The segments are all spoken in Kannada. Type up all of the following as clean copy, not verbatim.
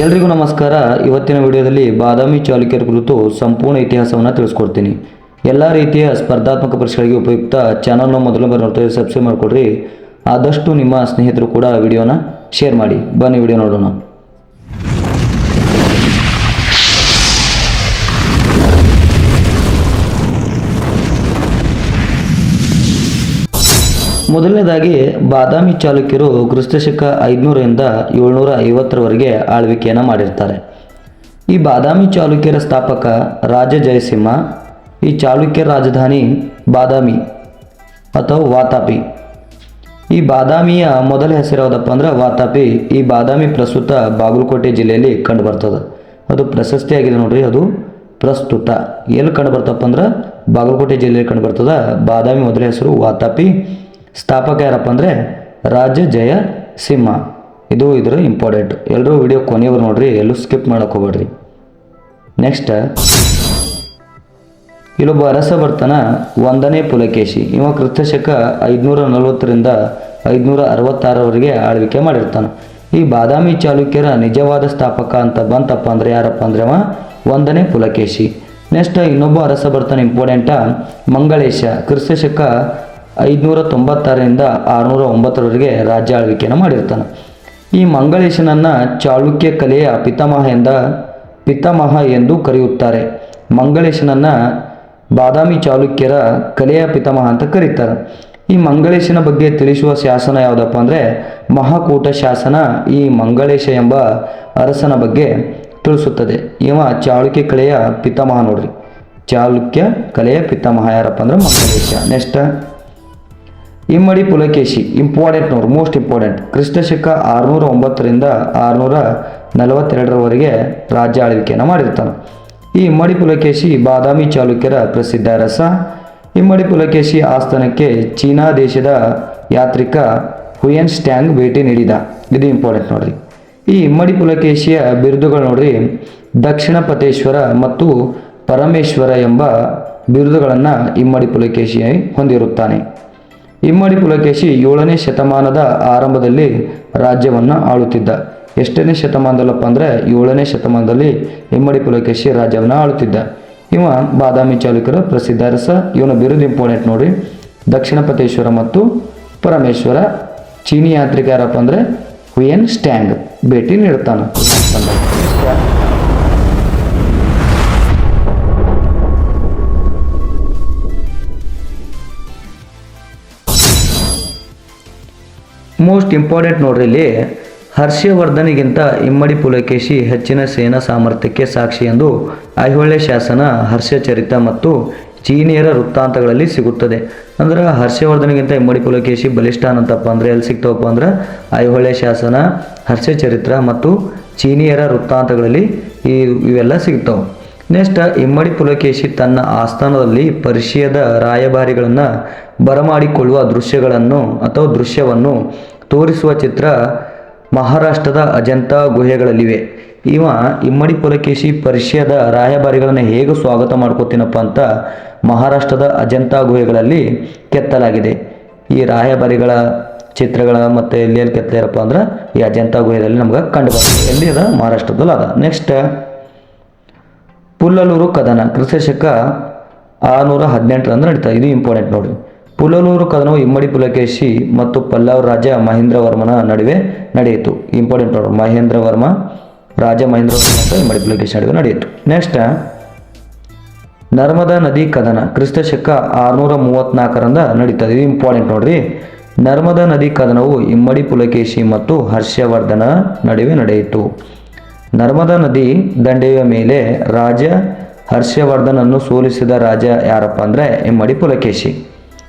ಎಲ್ರಿಗೂ ನಮಸ್ಕಾರ. ಇವತ್ತಿನ ವಿಡಿಯೋದಲ್ಲಿ ಬಾದಾಮಿ ಚಾಲುಕ್ಯರ ಕುರಿತು ಸಂಪೂರ್ಣ ಇತಿಹಾಸವನ್ನು ತಿಳಿಸ್ಕೊಡ್ತೀನಿ. ಎಲ್ಲ ರೀತಿಯ ಸ್ಪರ್ಧಾತ್ಮಕ ಪರೀಕ್ಷೆಗಳಿಗೆ ಉಪಯುಕ್ತ ಚಾನಲ್ನ ಮೊದಲು ನೋಡ್ತಾರೆ, ಸಬ್ಸ್ಕ್ರೈಬ್ ಮಾಡಿಕೊಡ್ರಿ. ಆದಷ್ಟು ನಿಮ್ಮ ಸ್ನೇಹಿತರು ಕೂಡ ವಿಡಿಯೋನ ಶೇರ್ ಮಾಡಿ. ಬನ್ನಿ ವಿಡಿಯೋ ನೋಡೋಣ. ಮೊದಲನೇದಾಗಿ ಬಾದಾಮಿ ಚಾಲುಕ್ಯರು ಕ್ರಿಸ್ತಶಕ 500ರಿಂದ 750ರವರೆಗೆ ಆಳ್ವಿಕೆಯನ್ನು ಮಾಡಿರ್ತಾರೆ. ಈ ಬಾದಾಮಿ ಚಾಲುಕ್ಯರ ಸ್ಥಾಪಕ ರಾಜ ಜಯಸಿಂಹ. ಈ ಚಾಲುಕ್ಯರ ರಾಜಧಾನಿ ಬಾದಾಮಿ ಅಥವಾ ವಾತಾಪಿ. ಈ ಬಾದಾಮಿಯ ಮೊದಲ ಹೆಸರು ಯಾವುದಪ್ಪ ಅಂದ್ರೆ ವಾತಾಪಿ. ಈ ಬಾದಾಮಿ ಪ್ರಸ್ತುತ ಬಾಗಲಕೋಟೆ ಜಿಲ್ಲೆಯಲ್ಲಿ ಕಂಡು ಬರ್ತದೆ. ಅದು ಪ್ರಶಸ್ತಿಯಾಗಿದೆ ನೋಡ್ರಿ. ಅದು ಪ್ರಸ್ತುತ ಎಲ್ಲಿ ಕಂಡು ಬರ್ತಪ್ಪ ಅಂದ್ರೆ ಬಾಗಲಕೋಟೆ ಜಿಲ್ಲೆಯಲ್ಲಿ ಕಂಡು ಬರ್ತದೆ. ಬಾದಾಮಿ ಮೊದಲ ಹೆಸರು ವಾತಾಪಿ. ಸ್ಥಾಪಕ ಯಾರಪ್ಪ ಅಂದರೆ ರಾಜ ಜಯ ಸಿಂಹ. ಇದು ಇದರ ಇಂಪಾರ್ಟೆಂಟ್. ಎಲ್ಲರೂ ವಿಡಿಯೋ ಕೊನೆಯವರು ನೋಡ್ರಿ, ಎಲ್ಲೂ ಸ್ಕಿಪ್ ಮಾಡಕ್ಕೆ ಹೋಗ್ಬೇಡ್ರಿ. ನೆಕ್ಸ್ಟ್ ಇಲ್ಲೊಬ್ಬ ಅರಸ ಬರ್ತಾನ, 1ನೇ ಪುಲಕೇಶಿ. ಇವ ಕ್ರಿಸ್ತಶಕ 540ರಿಂದ 566ರವರೆಗೆ ಆಳ್ವಿಕೆ ಮಾಡಿರ್ತಾನೆ. ಈ ಬಾದಾಮಿ ಚಾಲುಕ್ಯರ ನಿಜವಾದ ಸ್ಥಾಪಕ ಅಂತ ಬಂತಪ್ಪ ಅಂದರೆ ಯಾರಪ್ಪ ಅಂದ್ರೆ ಅವ 1ನೇ ಪುಲಕೇಶಿ. ನೆಕ್ಸ್ಟ್ ಇನ್ನೊಬ್ಬ ಅರಸ ಬರ್ತಾನೆ, ಇಂಪಾರ್ಟೆಂಟ, ಮಂಗಳೇಶ. ಕ್ರಿಸ್ತಶಕ 596ರಿಂದ 609ರವರೆಗೆ ರಾಜ್ಯ ಆಳ್ವಿಕೆಯನ್ನು ಮಾಡಿರ್ತಾನೆ. ಈ ಮಂಗಳೇಶನನ್ನು ಚಾಲುಕ್ಯ ಕಲೆಯ ಪಿತಾಮಹ ಎಂದು ಕರೆಯುತ್ತಾರೆ. ಮಂಗಳೇಶನನ್ನು ಬಾದಾಮಿ ಚಾಲುಕ್ಯರ ಕಲೆಯ ಪಿತಾಮಹ ಅಂತ ಕರೀತಾರೆ. ಈ ಮಂಗಳೇಶನ ಬಗ್ಗೆ ತಿಳಿಸುವ ಶಾಸನ ಯಾವುದಪ್ಪ ಅಂದರೆ ಮಹಾಕೂಟ ಶಾಸನ. ಈ ಮಂಗಳೇಶ ಎಂಬ ಅರಸನ ಬಗ್ಗೆ ತಿಳಿಸುತ್ತದೆ. ಇವ ಚಾಲುಕ್ಯ ಕಲೆಯ ಪಿತಾಮಹ ನೋಡ್ರಿ. ಚಾಲುಕ್ಯ ಕಲೆಯ ಪಿತಾಮಹ ಯಾರಪ್ಪ ಅಂದ್ರೆ ಮಂಗಳೇಶ. ನೆಕ್ಸ್ಟ್ ಇಮ್ಮಡಿ ಪುಲಕೇಶಿ. ಇಂಪಾರ್ಟೆಂಟ್ ನೋಡ್ರಿ, ಮೋಸ್ಟ್ ಇಂಪಾರ್ಟೆಂಟ್. ಕ್ರಿಸ್ತಶಕ 609ರಿಂದ 642ರವರೆಗೆ ರಾಜ್ಯ ಆಳ್ವಿಕೆಯನ್ನು ಮಾಡಿರ್ತಾನೆ. ಈ ಇಮ್ಮಡಿ ಪುಲಕೇಶಿ ಬಾದಾಮಿ ಚಾಲುಕ್ಯರ ಪ್ರಸಿದ್ಧ ಅರಸ. ಇಮ್ಮಡಿ ಪುಲಕೇಶಿ ಆಸ್ಥಾನಕ್ಕೆ ಚೀನಾ ದೇಶದ ಯಾತ್ರಿಕ ಹುಯೆನ್ ಸ್ಟ್ಯಾಂಗ್ ಭೇಟಿ ನೀಡಿದ. ಇದು ಇಂಪಾರ್ಟೆಂಟ್ ನೋಡ್ರಿ. ಈ ಇಮ್ಮಡಿ ಪುಲಕೇಶಿಯ ಬಿರುದುಗಳು ನೋಡ್ರಿ, ದಕ್ಷಿಣ ಪತೇಶ್ವರ ಮತ್ತು ಪರಮೇಶ್ವರ ಎಂಬ ಬಿರುದುಗಳನ್ನು ಇಮ್ಮಡಿ ಪುಲಕೇಶಿ ಹೊಂದಿರುತ್ತಾನೆ. ಇಮ್ಮಡಿ ಪುಲಕೇಶಿ 7ನೇ ಶತಮಾನದ ಆರಂಭದಲ್ಲಿ ರಾಜ್ಯವನ್ನು ಆಳುತ್ತಿದ್ದ. ಎಷ್ಟನೇ ಶತಮಾನದಲ್ಲಪ್ಪ ಅಂದರೆ 7ನೇ ಶತಮಾನದಲ್ಲಿ ಇಮ್ಮಡಿ ಪುಲಕೇಶಿ ರಾಜ್ಯವನ್ನು ಆಳುತ್ತಿದ್ದ. ಇವ ಬಾದಾಮಿ ಚಾಲುಕ್ಯರ ಪ್ರಸಿದ್ಧ ಅರಸ. ಇವನ ಬಿರುದು ಇಂಪಾರ್ಟೆಂಟ್ ನೋಡ್ರಿ, ದಕ್ಷಿಣ ಪತೇಶ್ವರ ಮತ್ತು ಪರಮೇಶ್ವರ. ಚೀನಿ ಯಾತ್ರಿಕ ಯಾರಪ್ಪ ಅಂದರೆ ಹುಯೆನ್ ಸ್ಟ್ಯಾಂಗ್ ಭೇಟಿ ನೀಡ್ತಾನೆ. ಮೋಸ್ಟ್ ಇಂಪಾರ್ಟೆಂಟ್ ನೋಡ್ರಿ, ಇಲ್ಲಿ ಹರ್ಷವರ್ಧನಿಗಿಂತ ಇಮ್ಮಡಿ ಪುಲಕೇಶಿ ಹೆಚ್ಚಿನ ಸೇನಾ ಸಾಮರ್ಥ್ಯಕ್ಕೆ ಸಾಕ್ಷಿ ಎಂದು ಐಹೊಳೆ ಶಾಸನ, ಹರ್ಷಚರಿತ ಮತ್ತು ಚೀನಿಯರ ವೃತ್ತಾಂತಗಳಲ್ಲಿ ಸಿಗುತ್ತದೆ. ಅಂದ್ರೆ ಹರ್ಷವರ್ಧನಿಗಿಂತ ಇಮ್ಮಡಿ ಪುಲಕೇಶಿ ಬಲಿಷ್ಠ ಅಂತಪ್ಪ ಅಂದರೆ ಎಲ್ಲಿ ಸಿಗ್ತಾವಪ್ಪ ಅಂದ್ರೆ ಐಹೊಳೆ ಶಾಸನ, ಹರ್ಷಚರಿತ್ರ ಮತ್ತು ಚೀನಿಯರ ವೃತ್ತಾಂತಗಳಲ್ಲಿ ಇವೆಲ್ಲ ಸಿಗ್ತಾವೆ. ನೆಕ್ಸ್ಟ್ ಇಮ್ಮಡಿ ಪುಲಕೇಶಿ ತನ್ನ ಆಸ್ಥಾನದಲ್ಲಿ ಪರ್ಷಿಯದ ರಾಯಭಾರಿಗಳನ್ನು ಬರಮಾಡಿಕೊಳ್ಳುವ ದೃಶ್ಯವನ್ನು ತೋರಿಸುವ ಚಿತ್ರ ಮಹಾರಾಷ್ಟ್ರದ ಅಜಂತಾ ಗುಹೆಗಳಲ್ಲಿವೆ. ಇಮ್ಮಡಿ ಪುಲಕೇಶಿ ಪರ್ಷಿಯದ ರಾಯಭಾರಿಗಳನ್ನು ಹೇಗೆ ಸ್ವಾಗತ ಮಾಡ್ಕೋತೀನಪ್ಪ ಅಂತ ಮಹಾರಾಷ್ಟ್ರದ ಅಜಂತಾ ಗುಹೆಗಳಲ್ಲಿ ಕೆತ್ತಲಾಗಿದೆ. ಈ ರಾಯಭಾರಿಗಳ ಚಿತ್ರಗಳ ಮತ್ತು ಎಲ್ಲಿ ಕೆತ್ತಲಾರಪ್ಪ ಅಂದ್ರೆ ಈ ಅಜಂತಾ ಗುಹೆಯಲ್ಲಿ ನಮ್ಗೆ ಕಂಡು ಬರ್ತದೆ. ಎಲ್ಲಿ ಅದ? ಮಹಾರಾಷ್ಟ್ರದಲ್ಲಿ ಅದ. ನೆಕ್ಸ್ಟ್ ಪುಲ್ಲಲೂರು ಕದನ. ಕ್ರಿಸ್ತಶಕ 618 ನಡೀತಾ. ಇದು ಇಂಪಾರ್ಟೆಂಟ್ ನೋಡ್ರಿ. ಪುಲ್ಲಲೂರು ಕದನವು ಇಮ್ಮಡಿ ಪುಲಕೇಶಿ ಮತ್ತು ಪಲ್ಲವ ರಾಜ ಮಹೇಂದ್ರವರ್ಮನ ನಡುವೆ ನಡೆಯಿತು. ಇಂಪಾರ್ಟೆಂಟ್ ನೋಡ್ರಿ, ರಾಜ ಮಹೇಂದ್ರವರ್ಮ ಮತ್ತು ಇಮ್ಮಡಿ ಪುಲಕೇಶಿ ನಡುವೆ ನಡೆಯಿತು. ನೆಕ್ಸ್ಟ್ ನರ್ಮದಾ ನದಿ ಕದನ. ಕ್ರಿಸ್ತಶಕ 634 ನಡೀತದೆ. ಇದು ಇಂಪಾರ್ಟೆಂಟ್ ನೋಡ್ರಿ. ನರ್ಮದಾ ನದಿ ಕದನವು ಇಮ್ಮಡಿ ಪುಲಕೇಶಿ ಮತ್ತು ಹರ್ಷವರ್ಧನ ನಡುವೆ ನಡೆಯಿತು. ನರ್ಮದಾ ನದಿ ದಂಡೆಯ ಮೇಲೆ ರಾಜ ಹರ್ಷವರ್ಧನನ್ನು ಸೋಲಿಸಿದ ರಾಜ ಯಾರಪ್ಪ ಅಂದರೆ ಇಮ್ಮಡಿ ಪುಲಕೇಶಿ.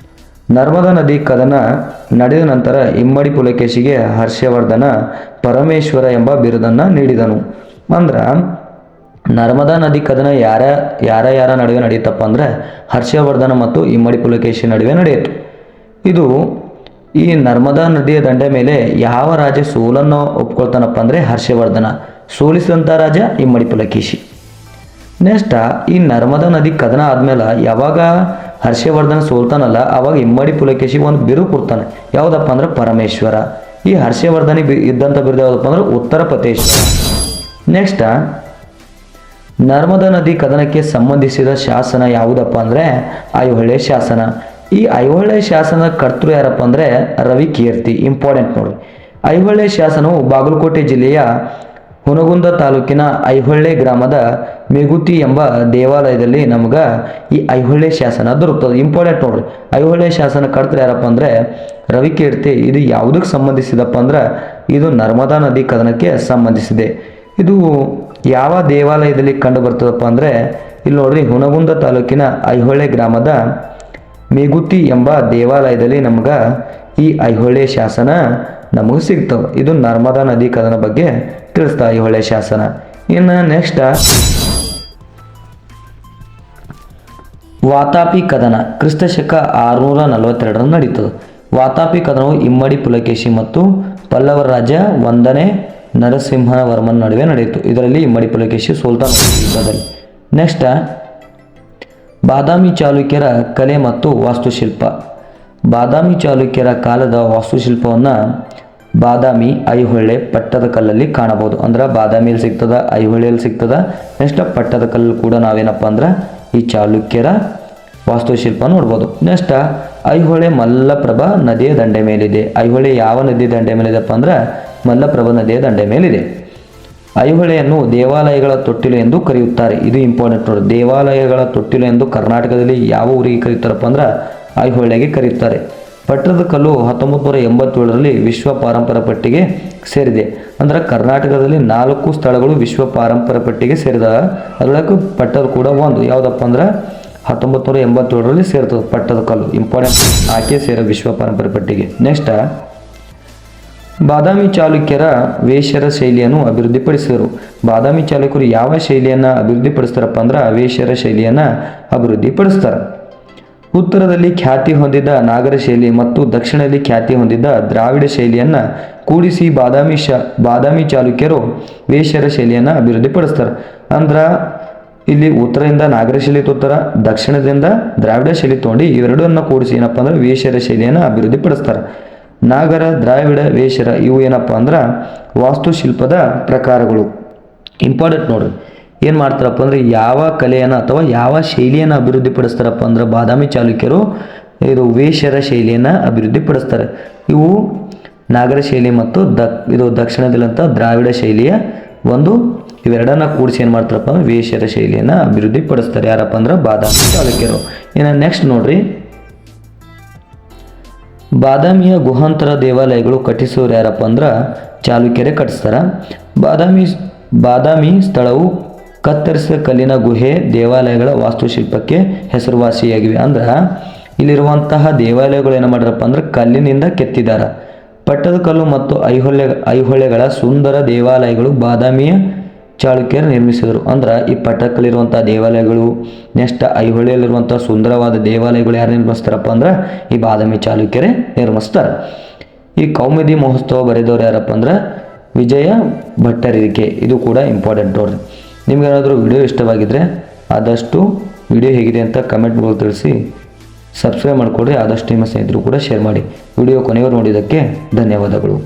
ನರ್ಮದಾ ನದಿ ಕದನ ನಡೆದ ನಂತರ ಇಮ್ಮಡಿ ಪುಲಕೇಶಿಗೆ ಹರ್ಷವರ್ಧನ ಪರಮೇಶ್ವರ ಎಂಬ ಬಿರುದನ್ನು ನೀಡಿದನು. ಅಂದ್ರೆ ನರ್ಮದಾ ನದಿ ಕದನ ಯಾರ ನಡುವೆ ನಡೆಯುತ್ತಪ್ಪ ಅಂದರೆ ಹರ್ಷವರ್ಧನ ಮತ್ತು ಇಮ್ಮಡಿ ಪುಲಕೇಶಿ ನಡುವೆ ನಡೆಯಿತು. ಇದು ಈ ನರ್ಮದಾ ನದಿಯ ದಂಡೆ ಮೇಲೆ ಯಾವ ರಾಜ ಸೋಲನ್ನು ಒಪ್ಕೊಳ್ತಾನಪ್ಪ ಅಂದರೆ ಹರ್ಷವರ್ಧನ. ಸೋಲಿಸಿದಂಥ ರಾಜ ಇಮ್ಮಡಿ ಪುಲಕೇಶಿ. ನೆಕ್ಸ್ಟ್ ಈ ನರ್ಮದಾ ನದಿ ಕದನ ಆದ್ಮೇಲೆ ಯಾವಾಗ ಹರ್ಷವರ್ಧನ ಸೋಲ್ತಾನಲ್ಲ ಅವಾಗ ಇಮ್ಮಡಿ ಪುಲಕೇಶಿ ಒಂದು ಬಿರು ಕೊಡ್ತಾನೆ. ಯಾವುದಪ್ಪ ಅಂದ್ರೆ ಪರಮೇಶ್ವರ. ಈ ಹರ್ಷವರ್ಧನಿ ಇದ್ದಂಥ ಬಿರುದು ಯಾವುದಪ್ಪ ಅಂದ್ರೆ ಉತ್ತರ ಪತೇಶ್ವರ. ನೆಕ್ಸ್ಟ್ ನರ್ಮದಾ ನದಿ ಕದನಕ್ಕೆ ಸಂಬಂಧಿಸಿದ ಶಾಸನ ಯಾವುದಪ್ಪ ಅಂದರೆ ಐಹೊಳೆ ಶಾಸನ. ಈ ಐಹೊಳೆ ಶಾಸನ ಕರ್ತೃ ಯಾರಪ್ಪ ಅಂದರೆ ರವಿಕೀರ್ತಿ. ಇಂಪಾರ್ಟೆಂಟ್ ನೋಡಿ. ಐಹೊಳೆ ಶಾಸನವು ಬಾಗಲಕೋಟೆ ಜಿಲ್ಲೆಯ ಹುನಗುಂದ ತಾಲೂಕಿನ ಐಹೊಳೆ ಗ್ರಾಮದ ಮೇಗುತಿ ಎಂಬ ದೇವಾಲಯದಲ್ಲಿ ನಮ್ಗೆ ಈ ಐಹೊಳೆ ಶಾಸನ ದೊರಕುತ್ತದೆ. ಇಂಪಾರ್ಟೆಂಟ್ ನೋಡ್ರಿ. ಐಹೊಳೆ ಶಾಸನ ಕರ್ತೃ ಯಾರಪ್ಪ ಅಂದರೆ ರವಿಕೀರ್ತಿ. ಇದು ಯಾವುದಕ್ಕೆ ಸಂಬಂಧಿಸಿದಪ್ಪ ಅಂದ್ರೆ ಇದು ನರ್ಮದಾ ನದಿ ಕದನಕ್ಕೆ ಸಂಬಂಧಿಸಿದೆ. ಇದು ಯಾವ ದೇವಾಲಯದಲ್ಲಿ ಕಂಡು ಬರ್ತದಪ್ಪ ಅಂದರೆ ಇಲ್ಲಿ ನೋಡ್ರಿ, ಹುನಗುಂದ ತಾಲೂಕಿನ ಐಹೊಳೆ ಗ್ರಾಮದ ಮೇಗುತಿ ಎಂಬ ದೇವಾಲಯದಲ್ಲಿ ನಮ್ಗೆ ಈ ಐಹೊಳೆ ಶಾಸನ ನಮಗೆ ಸಿಗ್ತವೆ. ಇದು ನರ್ಮದಾ ನದಿ ಕದನ ಬಗ್ಗೆ ತಿಳಿಸ್ತಾ ಐಹೊಳೆ ಶಾಸನ. ಇನ್ನು ನೆಕ್ಸ್ಟ್ ವಾತಾಪಿ ಕದನ ಕ್ರಿಸ್ತಶಕ 642 ನಡೀತದೆ. ವಾತಾಪಿ ಕದನವು ಇಮ್ಮಡಿ ಪುಲಕೇಶಿ ಮತ್ತು ಪಲ್ಲವರ ರಾಜ 1ನೇ ನರಸಿಂಹವರ್ಮನ ನಡುವೆ ನಡೆಯಿತು. ಇದರಲ್ಲಿ ಇಮ್ಮಡಿ ಪುಲಕೇಶಿ ಸೋಲ್ತಾನ ಯುದ್ಧದಲ್ಲಿ. ನೆಕ್ಸ್ಟ್ ಬಾದಾಮಿ ಚಾಲುಕ್ಯರ ಕಲೆ ಮತ್ತು ವಾಸ್ತುಶಿಲ್ಪ. ಬಾದಾಮಿ ಚಾಲುಕ್ಯರ ಕಾಲದ ವಾಸ್ತುಶಿಲ್ಪವನ್ನು ಬಾದಾಮಿ, ಐಹೊಳೆ, ಪಟ್ಟದಕಲ್ಲಲ್ಲಿ ಕಾಣಬಹುದು. ಅಂದ್ರೆ ಬಾದಾಮಿಯಲ್ಲಿ ಸಿಗ್ತದ, ಐಹೊಳೆಯಲ್ಲಿ ಸಿಗ್ತದ. ನೆಕ್ಸ್ಟ್ ಪಟ್ಟದಕಲ್ಲು ಕೂಡ ನಾವೇನಪ್ಪ ಅಂದ್ರೆ ಈ ಚಾಲುಕ್ಯರ ವಾಸ್ತುಶಿಲ್ಪ ನೋಡ್ಬೋದು. ನೆಕ್ಸ್ಟ್ ಐಹೊಳೆ ಮಲ್ಲಪ್ರಭಾ ನದಿಯ ದಂಡೆ ಮೇಲಿದೆ. ಐಹೊಳೆ ಯಾವ ನದಿಯ ದಂಡೆ ಮೇಲಿದೆಪ್ಪ ಅಂದ್ರೆ ಮಲ್ಲಪ್ರಭಾ ನದಿಯ ದಂಡೆ ಮೇಲಿದೆ. ಐಹೊಳೆಯನ್ನು ದೇವಾಲಯಗಳ ತೊಟ್ಟಿಲು ಎಂದು ಕರೆಯುತ್ತಾರೆ. ಇದು ಇಂಪಾರ್ಟೆಂಟ್ ನೋಡಿ. ದೇವಾಲಯಗಳ ತೊಟ್ಟಿಲು ಎಂದು ಕರ್ನಾಟಕದಲ್ಲಿ ಯಾವ ಊರಿಗೆ ಕರೀತಾರಪ್ಪ ಅಂದ್ರೆ ಐಹೊಳೆಗೆ ಕರೆಯುತ್ತಾರೆ. ಪಟ್ಟದಕಲ್ಲು 1987ರಲ್ಲಿ ವಿಶ್ವ ಪಾರಂಪರ ಪಟ್ಟಿಗೆ ಸೇರಿದೆ. ಅಂದ್ರೆ ಕರ್ನಾಟಕದಲ್ಲಿ 4 ಸ್ಥಳಗಳು ವಿಶ್ವ ಪಾರಂಪರ ಪಟ್ಟಿಗೆ ಸೇರಿದ. ಅದರೊಳಗೆ ಪಟ್ಟದ ಕೂಡ ಒಂದು. ಯಾವುದಪ್ಪ ಅಂದ್ರೆ 1987ರಲ್ಲಿ ಸೇರ್ತದೆ ಪಟ್ಟದಕಲ್ಲು. ಇಂಪಾರ್ಟೆಂಟ್, ಆಕೆ ಸೇರ ವಿಶ್ವ ಪಾರಂಪರ ಪಟ್ಟಿಗೆ. ನೆಕ್ಸ್ಟ್ ಬಾದಾಮಿ ಚಾಲುಕ್ಯರ ವೇಶ್ಯರ ಶೈಲಿಯನ್ನು ಅಭಿವೃದ್ಧಿಪಡಿಸಿದರು. ಬಾದಾಮಿ ಚಾಲುಕ್ಯರು ಯಾವ ಶೈಲಿಯನ್ನು ಅಭಿವೃದ್ಧಿಪಡಿಸ್ತಾರಪ್ಪ ಅಂದ್ರೆ ವೇಶ್ಯರ ಶೈಲಿಯನ್ನು ಅಭಿವೃದ್ಧಿಪಡಿಸ್ತಾರೆ. ಉತ್ತರದಲ್ಲಿ ಖ್ಯಾತಿ ಹೊಂದಿದ್ದ ನಾಗರ ಶೈಲಿ ಮತ್ತು ದಕ್ಷಿಣದಲ್ಲಿ ಖ್ಯಾತಿ ಹೊಂದಿದ್ದ ದ್ರಾವಿಡ ಶೈಲಿಯನ್ನು ಕೂಡಿಸಿ ಬಾದಾಮಿ ಚಾಲುಕ್ಯರು ವೇಶ್ಯರ ಶೈಲಿಯನ್ನು ಅಭಿವೃದ್ಧಿಪಡಿಸ್ತಾರೆ. ಅಂದ್ರೆ ಇಲ್ಲಿ ಉತ್ತರದಿಂದ ನಾಗರ ಶೈಲಿ ತೊತ್ತರ, ದಕ್ಷಿಣದಿಂದ ದ್ರಾವಿಡ ಶೈಲಿ ತೊಗೊಂಡು ಇವೆರಡನ್ನು ಕೂಡಿಸಿ ಏನಪ್ಪ ಅಂದ್ರೆ ವೇಶ್ಯರ ಶೈಲಿಯನ್ನು ಅಭಿವೃದ್ಧಿಪಡಿಸ್ತಾರೆ. ನಾಗರ, ದ್ರಾವಿಡ, ವೇಶ್ಯರ ಇವು ಏನಪ್ಪ ಅಂದ್ರೆ ವಾಸ್ತುಶಿಲ್ಪದ ಪ್ರಕಾರಗಳು. ಇಂಪಾರ್ಟೆಂಟ್ ನೋಡ್ರಿ. ಏನು ಮಾಡ್ತಾರಪ್ಪ ಅಂದರೆ ಯಾವ ಕಲೆಯನ್ನು ಅಥವಾ ಯಾವ ಶೈಲಿಯನ್ನು ಅಭಿವೃದ್ಧಿಪಡಿಸ್ತಾರಪ್ಪ ಅಂದ್ರೆ ಬಾದಾಮಿ ಚಾಲುಕ್ಯರು ಇದು ವೇಶ್ಯರ ಶೈಲಿಯನ್ನು ಅಭಿವೃದ್ಧಿಪಡಿಸ್ತಾರೆ. ಇವು ನಾಗರ ಶೈಲಿ ಮತ್ತು ಇದು ದಕ್ಷಿಣದಲ್ಲಂತ ದ್ರಾವಿಡ ಶೈಲಿಯ ಒಂದು ಇವೆರಡನ್ನ ಕೂಡಿಸಿ ಏನು ಮಾಡ್ತಾರಪ್ಪ ಅಂದ್ರೆ ವೇಶ್ಯರ ಶೈಲಿಯನ್ನು ಅಭಿವೃದ್ಧಿಪಡಿಸ್ತಾರೆ. ಯಾರಪ್ಪ ಅಂದ್ರೆ ಬಾದಾಮಿ ಚಾಲುಕ್ಯರು. ಇನ್ನು ನೆಕ್ಸ್ಟ್ ನೋಡ್ರಿ, ಬಾದಾಮಿಯ ಗುಹಾಂತರ ದೇವಾಲಯಗಳು ಕಟ್ಟಿಸೋರು ಯಾರಪ್ಪ ಅಂದ್ರೆ ಚಾಲುಕ್ಯರೇ ಕಟ್ಟಿಸ್ತಾರ. ಬಾದಾಮಿ ಸ್ಥಳವು ಕತ್ತರಿಸಿದ ಕಲ್ಲಿನ ಗುಹೆ ದೇವಾಲಯಗಳ ವಾಸ್ತುಶಿಲ್ಪಕ್ಕೆ ಹೆಸರುವಾಸಿಯಾಗಿವೆ. ಅಂದ್ರೆ ಇಲ್ಲಿರುವಂತಹ ದೇವಾಲಯಗಳು ಏನು ಮಾಡ್ಯಾರಪ್ಪ ಅಂದ್ರೆ ಕಲ್ಲಿನಿಂದ ಕೆತ್ತಿದ್ದಾರೆ. ಪಟ್ಟದಕಲ್ಲು ಮತ್ತು ಐಹೊಳೆಗಳ ಸುಂದರ ದೇವಾಲಯಗಳು ಬಾದಾಮಿಯ ಚಾಲುಕ್ಯರು ನಿರ್ಮಿಸಿದರು. ಅಂದ್ರೆ ಈ ಪಟ್ಟದಕಲ್ಲಿರುವಂಥ ದೇವಾಲಯಗಳು, ನೆಕ್ಸ್ಟ್ ಐಹೊಳೆಯಲ್ಲಿರುವಂಥ ಸುಂದರವಾದ ದೇವಾಲಯಗಳು ಯಾರು ನಿರ್ಮಿಸ್ತಾರಪ್ಪ ಅಂದ್ರೆ ಈ ಬಾದಾಮಿ ಚಾಲುಕ್ಯರೇ ನಿರ್ಮಿಸ್ತಾರೆ. ಈ ಕೌಮುದಿ ಮಹೋತ್ಸವ ಬರೆದವರು ಯಾರಪ್ಪ ಅಂದ್ರೆ ವಿಜಯ ಭಟ್ಟರಿಕೆ. ಇದು ಕೂಡ ಇಂಪಾರ್ಟೆಂಟ್ ನೋಡ್ರಿ. ನಿಮ್ಗೇನಾದರೂ ವಿಡಿಯೋ ಇಷ್ಟವಾಗಿದ್ದರೆ ಆದಷ್ಟು ವಿಡಿಯೋ ಹೇಗಿದೆ ಅಂತ ಕಮೆಂಟ್ಗಳು ತಿಳಿಸಿ, ಸಬ್ಸ್ಕ್ರೈಬ್ ಮಾಡಿಕೊಡ್ರಿ. ಆದಷ್ಟು ನಿಮ್ಮ ಸ್ನೇಹಿತರು ಕೂಡ ಶೇರ್ ಮಾಡಿ. ವಿಡಿಯೋ ಕೊನೆಯವರು ನೋಡಿದ್ದಕ್ಕೆ ಧನ್ಯವಾದಗಳು.